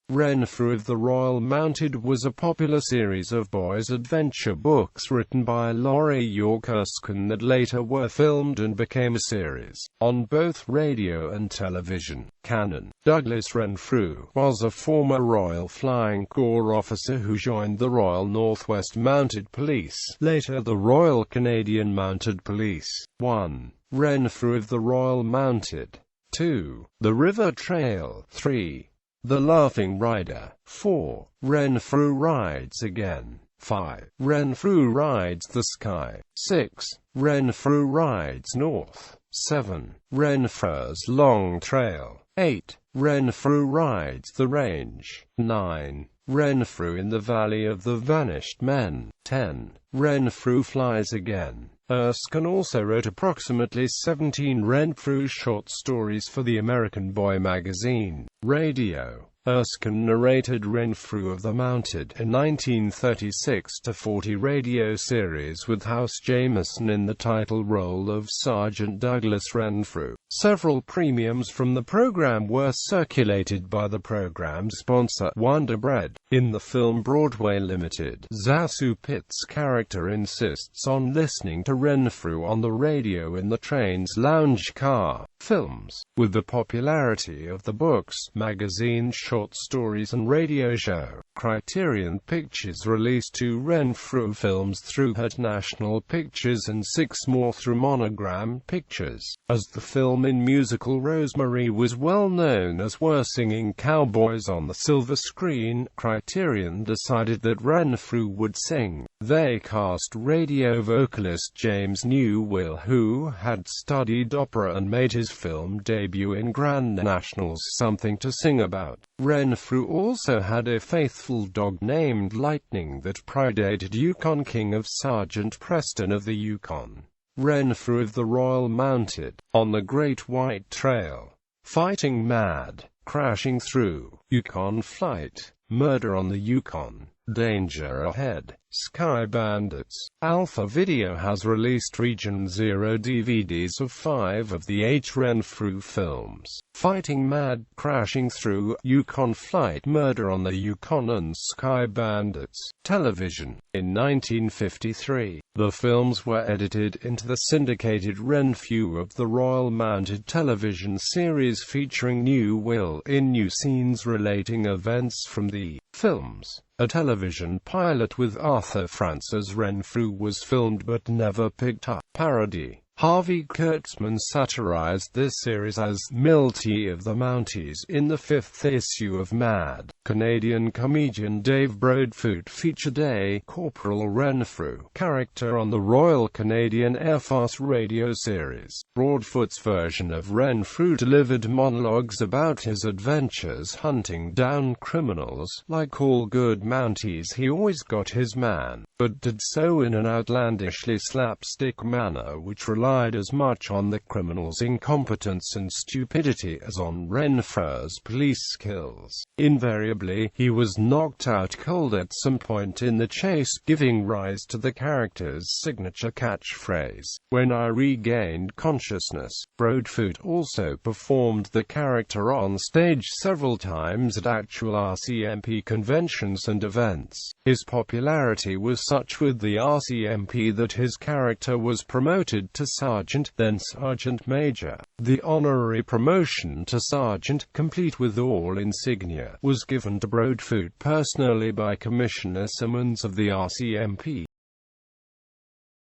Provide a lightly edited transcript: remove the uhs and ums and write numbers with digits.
Renfrew of the Royal Mounted was a popular series of boys' adventure books written by Laurie York Erskine that later were filmed and became a series on both radio and television. Canon. Douglas Renfrew was a former Royal Flying Corps officer who joined the Royal Northwest Mounted Police, later the Royal Canadian Mounted Police. 1. Renfrew of the Royal Mounted. 2. The River Trail. 3. The Laughing Rider. 4. Renfrew Rides Again. 5. Renfrew Rides the Sky. 6. Renfrew Rides North. 7. Renfrew's Long Trail. 8. Renfrew Rides the Range. 9. Renfrew in the Valley of the Vanished Men. 10. Renfrew Flies Again. Erskine also wrote approximately 17 Renfrew short stories for the American Boy magazine. Radio. Erskine narrated Renfrew of the Mounted, a 1936-40 radio series with House Jameson in the title role of Sergeant Douglas Renfrew. Several premiums from the program were circulated by the program's sponsor, Wonder Bread. In the film Broadway Limited, Zazu Pitt's character insists on listening to Renfrew on the radio in the train's lounge car. Films. With the popularity of the books, magazine, short stories and radio show, Criterion Pictures released 2 Renfrew films through Hurt National Pictures and 6 more through Monogram Pictures. As the film in musical Rosemary was well known as were singing cowboys on the silver screen, Criterion decided that Renfrew would sing. They cast radio vocalist James Newell, who had studied opera and made his film debut in Grand National's Something to Sing About. Renfrew also had a faithful dog named Lightning that predated Yukon King of Sergeant Preston of the Yukon. Renfrew of the Royal Mounted. On the Great White Trail. Fighting Mad. Crashing Through. Yukon Flight. Murder on the Yukon. Danger Ahead. Sky Bandits. Alpha Video has released Region 0 DVDs of 5 of the 8 Renfrew films: Fighting Mad, Crashing Through, Yukon Flight, Murder on the Yukon and Sky Bandits. Television. In 1953, the films were edited into the syndicated Renfrew of the Royal Mounted television series featuring Newell in new scenes relating events from the films. A television pilot with Arthur Francis Renfrew was filmed but never picked up. Parody. Harvey Kurtzman satirized this series as Milty of the Mounties in the 5th issue of Mad. Canadian comedian Dave Broadfoot featured a Corporal Renfrew character on the Royal Canadian Air Force radio series. Broadfoot's version of Renfrew delivered monologues about his adventures hunting down criminals. Like all good Mounties, he always got his man, but did so in an outlandishly slapstick manner which relied as much on the criminal's incompetence and stupidity as on Renfrew's police skills. Invariably, he was knocked out cold at some point in the chase, giving rise to the character's signature catchphrase, "When I regained consciousness." Broadfoot also performed the character on stage several times at actual RCMP conventions and events. His popularity was such with the RCMP that his character was promoted to Sergeant, then Sergeant Major. The honorary promotion to Sergeant, complete with all insignia, was given to Broadfoot personally by Commissioner Simmons of the RCMP.